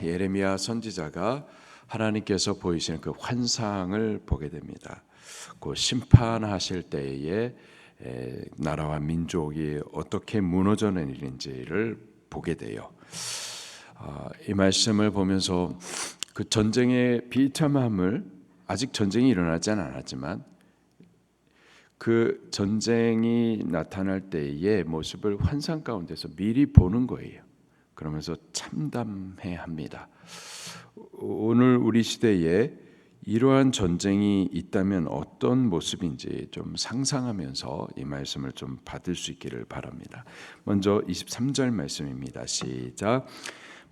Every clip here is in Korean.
예레미야 선지자가 하나님께서 보이시는 그 환상을 보게 됩니다. 그 심판하실 때에 나라와 민족이 어떻게 무너져 내리는지를 보게 돼요. 이 말씀을 보면서 그 전쟁의 비참함을, 아직 전쟁이 일어나지는 않았지만 그 전쟁이 나타날 때의 모습을 환상 가운데서 미리 보는 거예요. 그러면서 참담해야 합니다. 오늘 우리 시대에 이러한 전쟁이 있다면 어떤 모습인지 좀 상상하면서 이 말씀을 좀 받을 수 있기를 바랍니다. 먼저 23절 말씀입니다. 시작.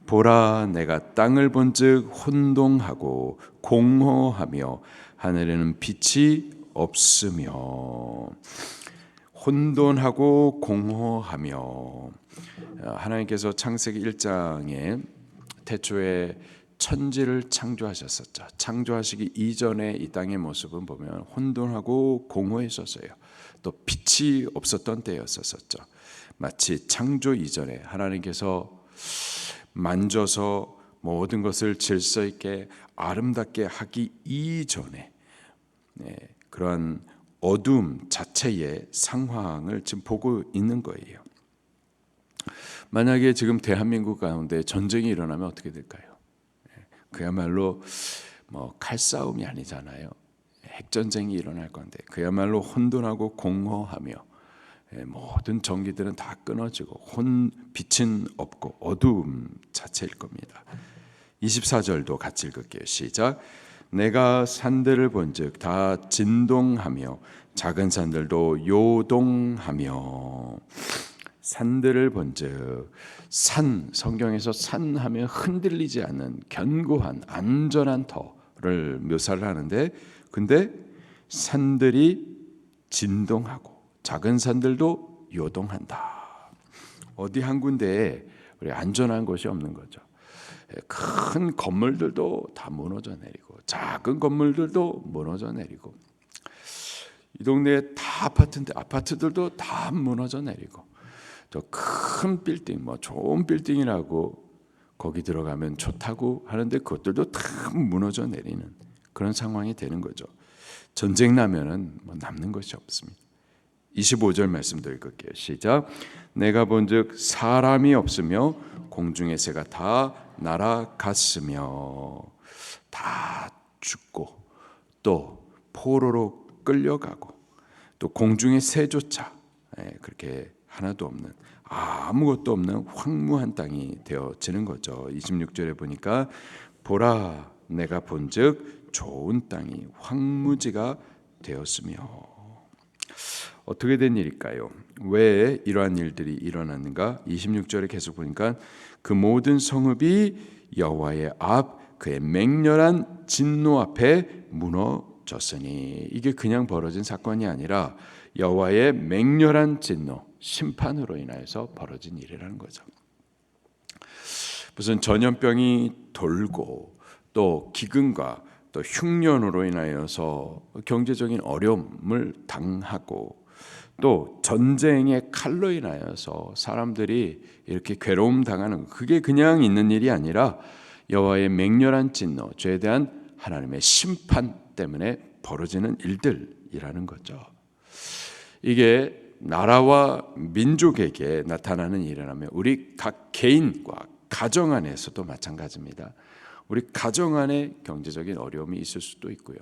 보라, 내가 땅을 본즉 혼동하고 공허하며 하늘에는 빛이 없으며. 혼돈하고 공허하며. 하나님께서 창세기 1장에 태초에 천지를 창조하셨었죠. 창조하시기 이전에 이 땅의 모습은 보면 혼돈하고 공허했었어요. 또 빛이 없었던 때였었죠. 마치 창조 이전에 하나님께서 만져서 모든 것을 질서 있게 아름답게 하기 이전에 그러한 어둠 자체의 상황을 지금 보고 있는 거예요. 만약에 지금 대한민국 가운데 전쟁이 일어나면 어떻게 될까요? 그야말로 칼싸움이 아니잖아요. 핵전쟁이 일어날 건데 그야말로 혼돈하고 공허하며 모든 전기들은 다 끊어지고 빛은 없고 어두움 자체일 겁니다. 24절도 같이 읽을게요. 시작. 내가 산들을 본즉 다 진동하며 작은 산들도 요동하며. 산들을 본즉, 산, 성경에서 산 하면 흔들리지 않는 견고한 안전한 터를 묘사를 하는데, 근데 산들이 진동하고 작은 산들도 요동한다. 어디 한 군데에 우리 안전한 곳이 없는 거죠. 큰 건물들도 다 무너져 내리고 작은 건물들도 무너져 내리고, 이 동네에 다 아파트인데 아파트들도 다 무너져 내리고, 저 큰 빌딩, 좋은 빌딩이라고 거기 들어가면 좋다고 하는데 그것들도 다 무너져 내리는 그런 상황이 되는 거죠. 전쟁 나면은 남는 것이 없습니다. 25절 말씀도 읽을게요. 시작. 내가 본즉 사람이 없으며 공중의 새가 다 날아갔으며. 다 죽고 또 포로로 끌려가고 또 공중의 새조차 그렇게 하나도 없는, 아무것도 없는 황무한 땅이 되어지는 거죠. 26절에 보니까 보라, 내가 본즉 좋은 땅이 황무지가 되었으며. 어떻게 된 일일까요? 왜 이러한 일들이 일어났는가? 26절에 계속 보니까 그 모든 성읍이 여호와의 앞 그의 맹렬한 진노 앞에 무너졌으니. 이게 그냥 벌어진 사건이 아니라 여호와의 맹렬한 진노, 심판으로 인하여서 벌어진 일이라는 거죠. 무슨 전염병이 돌고 또 기근과 또 흉년으로 인하여서 경제적인 어려움을 당하고 또 전쟁의 칼로 인하여서 사람들이 이렇게 괴로움 당하는, 그게 그냥 있는 일이 아니라 여호와의 맹렬한 진노, 죄에 대한 하나님의 심판 때문에 벌어지는 일들이라는 거죠. 이게 나라와 민족에게 나타나는 일이라면 우리 각 개인과 가정 안에서도 마찬가지입니다. 우리 가정 안에 경제적인 어려움이 있을 수도 있고요,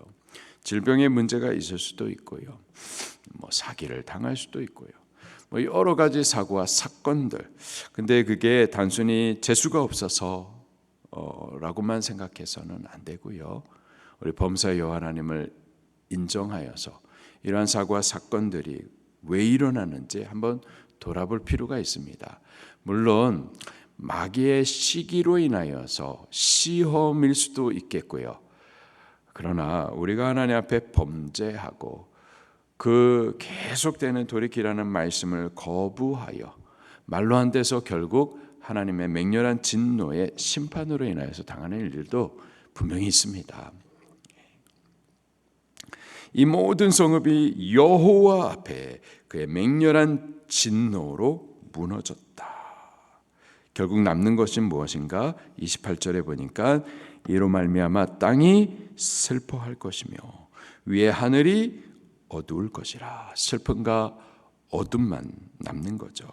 질병의 문제가 있을 수도 있고요, 사기를 당할 수도 있고요, 여러 가지 사고와 사건들. 근데 그게 단순히 재수가 없어서 라고만 생각해서는 안 되고요, 우리 범사의 여호와 하나님을 인정하여서 이러한 사고와 사건들이 왜 일어나는지 한번 돌아볼 필요가 있습니다. 물론 마귀의 시기로 인하여서 시험일 수도 있겠고요, 그러나 우리가 하나님 앞에 범죄하고 그 계속되는 돌이키라는 말씀을 거부하여 말로 안 돼서 결국 하나님의 맹렬한 진노의 심판으로 인하여서 당하는 일들도 분명히 있습니다. 이 모든 성읍이 여호와 앞에 그의 맹렬한 진노로 무너졌다. 결국 남는 것이 무엇인가? 28절에 보니까 이로 말미암아 땅이 슬퍼할 것이며 위에 하늘이 어두울 것이라. 슬픔과 어둠만 남는 거죠.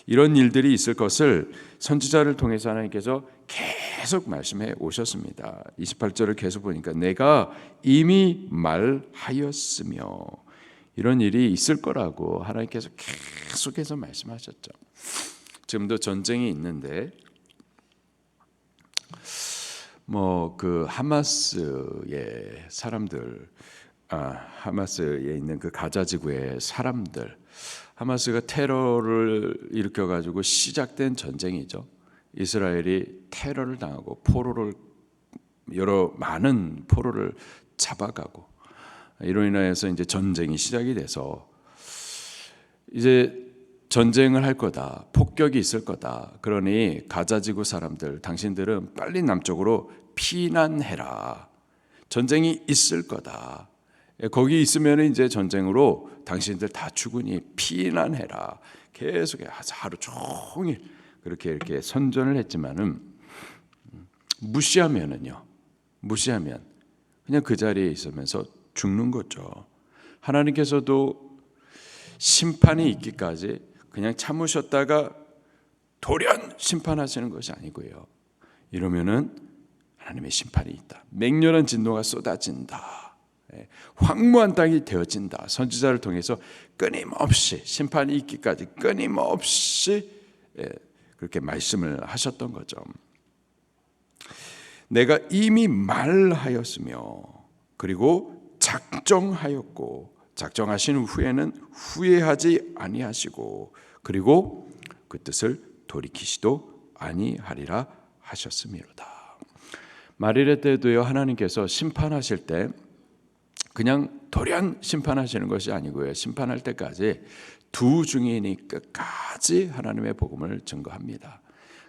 이런 일들이 있을 것을 선지자를 통해서 하나님께서 계속 말씀해 오셨습니다. 28절을 계속 보니까 내가 이미 말하였으며, 이런 일이 있을 거라고 하나님께서 계속해서 말씀하셨죠. 지금도 전쟁이 있는데 그 하마스의 사람들, 하마스에 있는 그 가자 지구의 사람들, 하마스가 테러를 일으켜 가지고 시작된 전쟁이죠. 이스라엘이 테러를 당하고 많은 포로를 잡아가고, 이로 인해서 이제 전쟁이 시작이 돼서 이제 전쟁을 할 거다, 폭격이 있을 거다. 그러니 가자지구 사람들, 당신들은 빨리 남쪽으로 피난해라. 전쟁이 있을 거다. 거기 있으면 이제 전쟁으로 당신들 다 죽으니 피난해라. 계속 하루 종일 그렇게 이렇게 선전을 했지만은 무시하면 그냥 그 자리에 있으면서 죽는 거죠. 하나님께서도 심판이 있기까지 그냥 참으셨다가 돌연 심판하시는 것이 아니고요. 이러면은 하나님의 심판이 있다. 맹렬한 진노가 쏟아진다. 황무한 땅이 되어진다. 선지자를 통해서 끊임없이 심판이 있기까지 끊임없이 그렇게 말씀을 하셨던 거죠. 내가 이미 말하였으며 그리고 작정하였고, 작정하신 후에는 후회하지 아니하시고 그리고 그 뜻을 돌이키시도 아니하리라 하셨음이로다. 말일의 때도요, 하나님께서 심판하실 때 그냥 돌연 심판하시는 것이 아니고요, 심판할 때까지 두 증인이 끝까지 하나님의 복음을 증거합니다.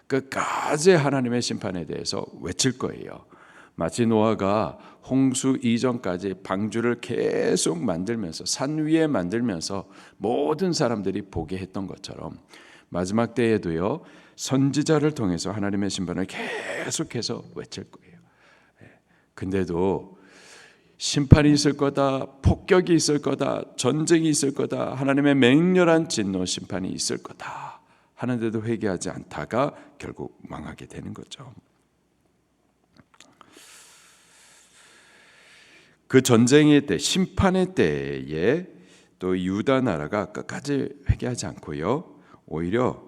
끝까지 하나님의 심판에 대해서 외칠 거예요. 마치 노아가 홍수 이전까지 방주를 계속 만들면서, 산 위에 만들면서 모든 사람들이 보게 했던 것처럼 마지막 때에도요, 선지자를 통해서 하나님의 심판을 계속해서 외칠 거예요. 근데도 심판이 있을 거다, 폭격이 있을 거다, 전쟁이 있을 거다, 하나님의 맹렬한 진노 심판이 있을 거다 하는데도 회개하지 않다가 결국 망하게 되는 거죠. 그 전쟁의 때, 심판의 때에 또 유다 나라가 끝까지 회개하지 않고요, 오히려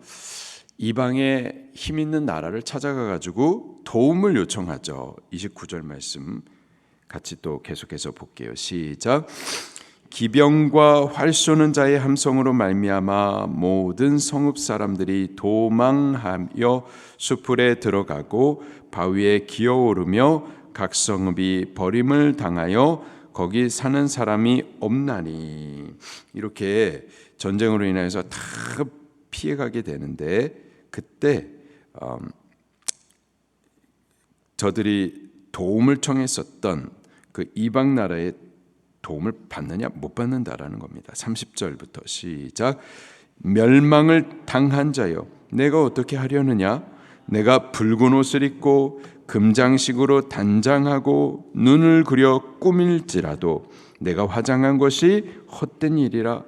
이방의 힘 있는 나라를 찾아가 가지고 도움을 요청하죠. 29절 말씀 같이 또 계속해서 볼게요. 시작. 기병과 활 쏘는 자의 함성으로 말미암아 모든 성읍 사람들이 도망하여 수풀에 들어가고 바위에 기어오르며 각 성읍이 버림을 당하여 거기 사는 사람이 없나니. 이렇게 전쟁으로 인해서 다 피해가게 되는데, 그때 저들이 도움을 청했었던 그 이방 나라의 도움을 받느냐 못 받는다라는 겁니다. 30절부터 시작. 멸망을 당한 자여, 내가 어떻게 하려느냐? 내가 붉은 옷을 입고 금장식으로 단장하고 눈을 그려 꾸밀지라도 내가 화장한 것이 헛된 일이라.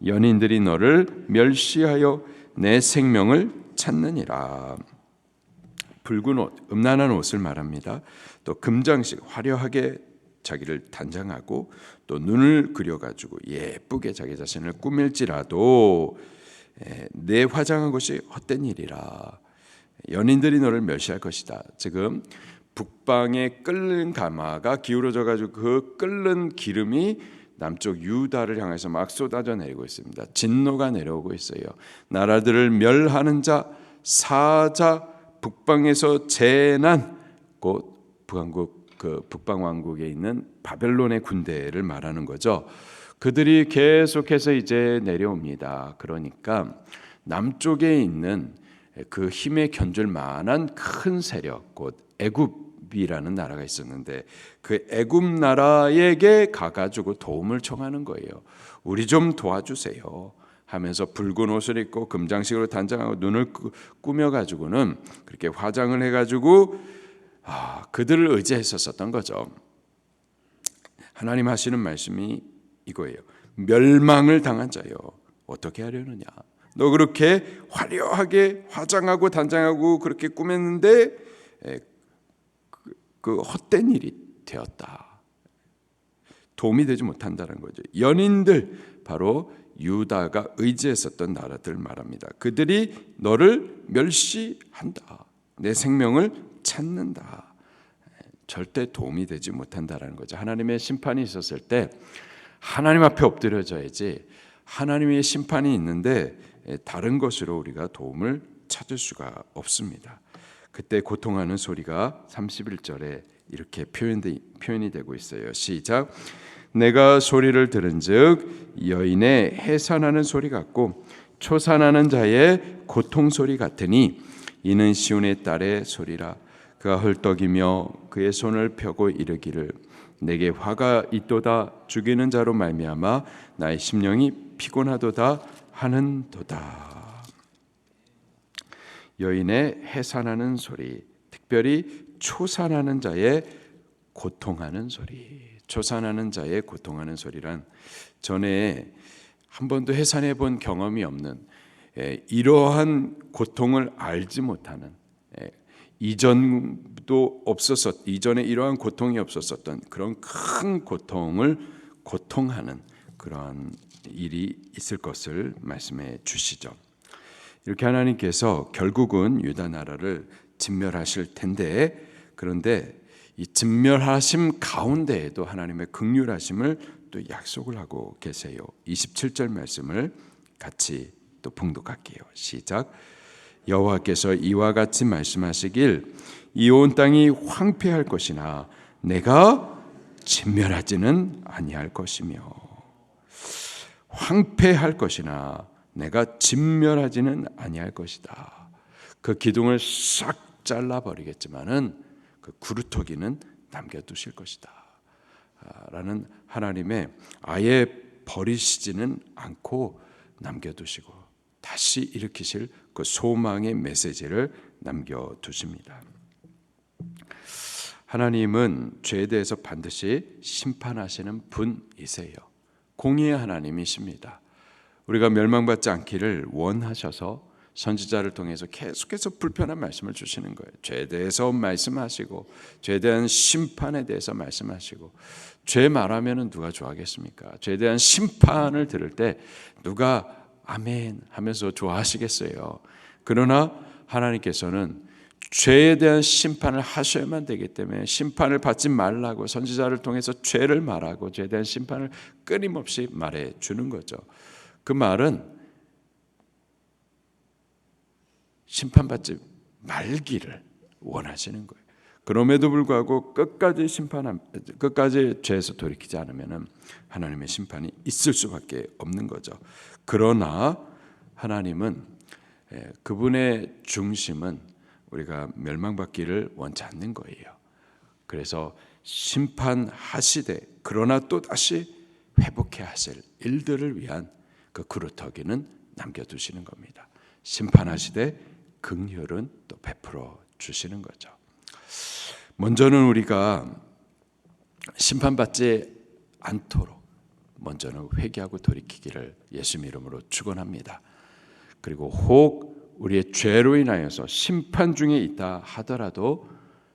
연인들이 너를 멸시하여 내 생명을 찾느니라. 붉은 옷, 음란한 옷을 말합니다. 또 금장식, 화려하게 자기를 단장하고 또 눈을 그려가지고 예쁘게 자기 자신을 꾸밀지라도 내 화장한 것이 헛된 일이라. 연인들이 너를 멸시할 것이다. 지금 북방에 끓는 가마가 기울어져 가지고 그 끓는 기름이 남쪽 유다를 향해서 막 쏟아져 내리고 있습니다. 진노가 내려오고 있어요. 나라들을 멸하는 자, 사자, 북방에서 재난, 곧 북방 왕국에 있는 바벨론의 군대를 말하는 거죠. 그들이 계속해서 이제 내려옵니다. 그러니까 남쪽에 있는 그 힘에 견줄 만한 큰 세력, 곧 애굽이라는 나라가 있었는데 그 애굽 나라에게 가가지고 도움을 청하는 거예요. 우리 좀 도와주세요. 하면서 붉은 옷을 입고 금장식으로 단장하고 눈을 꾸며가지고는 그렇게 화장을 해가지고 그들을 의지했었던 거죠. 하나님 하시는 말씀이 이거예요. 멸망을 당한 자여 어떻게 하려느냐. 너 그렇게 화려하게 화장하고 단장하고 그렇게 꾸몄는데 그 헛된 일이 되었다. 도움이 되지 못한다는 거죠. 연인들 바로 유다가 의지했었던 나라들 말합니다. 그들이 너를 멸시한다. 내 생명을 찾는다. 절대 도움이 되지 못한다라는 거죠. 하나님의 심판이 있었을 때 하나님 앞에 엎드려져야지 하나님의 심판이 있는데 다른 것으로 우리가 도움을 찾을 수가 없습니다. 그때 고통하는 소리가 31절에 이렇게 표현이 되고 있어요. 시작. 내가 소리를 들은즉 여인의 해산하는 소리 같고 초산하는 자의 고통 소리 같으니 이는 시온의 딸의 소리라. 그가 헐떡이며 그의 손을 펴고 이르기를 내게 화가 있도다. 죽이는 자로 말미암아 나의 심령이 피곤하도다 하는도다. 여인의 해산하는 소리, 특별히 초산하는 자의 고통하는 소리. 초산하는 자의 고통하는 소리란 전에 한 번도 해산해 본 경험이 없는 이러한 고통을 알지 못하는 이전에 이러한 고통이 없었었던 그런 큰 고통을 고통하는 그러한 일이 있을 것을 말씀해 주시죠. 이렇게 하나님께서 결국은 유다 나라를 진멸하실 텐데, 그런데 이 진멸하심 가운데에도 하나님의 긍휼하심을 또 약속을 하고 계세요. 27절 말씀을 같이 또 봉독할게요. 시작. 여호와께서 이와 같이 말씀하시길 이 온 땅이 황폐할 것이나 내가 진멸하지는 아니할 것이며, 황폐할 것이나 내가 진멸하지는 아니할 것이다. 그 기둥을 싹 잘라버리겠지만은 그 구루터기는 남겨두실 것이다 라는 하나님의 아예 버리시지는 않고 남겨두시고 다시 일으키실 그 소망의 메시지를 남겨두십니다. 하나님은 죄에 대해서 반드시 심판하시는 분이세요. 공의의 하나님이십니다. 우리가 멸망받지 않기를 원하셔서 선지자를 통해서 계속해서 불편한 말씀을 주시는 거예요. 죄에 대해서 말씀하시고 죄에 대한 심판에 대해서 말씀하시고, 죄 말하면 누가 좋아하겠습니까? 죄에 대한 심판을 들을 때 누가 아멘 하면서 좋아하시겠어요? 그러나 하나님께서는 죄에 대한 심판을 하셔야만 되기 때문에 심판을 받지 말라고 선지자를 통해서 죄를 말하고 죄에 대한 심판을 끊임없이 말해 주는 거죠. 그 말은 심판받지 말기를 원하시는 거예요. 그럼에도 불구하고 끝까지 죄에서 돌이키지 않으면 하나님의 심판이 있을 수밖에 없는 거죠. 그러나 하나님은 그분의 중심은 우리가 멸망받기를 원치 않는 거예요. 그래서 심판하시되 그러나 또 다시 회복해 하실 일들을 위한 그 그루터기는 남겨두시는 겁니다. 심판하시되 긍휼은 또 베풀어 주시는 거죠. 먼저는 우리가 심판받지 않도록 먼저는 회개하고 돌이키기를 예수님 이름으로 축원합니다. 그리고 혹 우리의 죄로 인하여서 심판 중에 있다 하더라도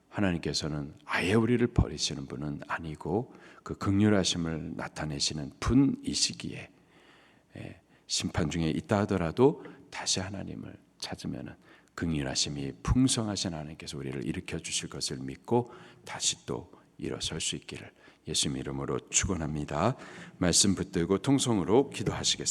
하나님께서는 아예 우리를 버리시는 분은 아니고 그 긍휼하심을 나타내시는 분이시기에 심판 중에 있다 하더라도 다시 하나님을 찾으면 긍휼하심이 풍성하신 하나님께서 우리를 일으켜 주실 것을 믿고 다시 또 일어설 수 있기를 예수님 이름으로 축원합니다. 말씀 붙들고 통성으로 기도하시겠습니다.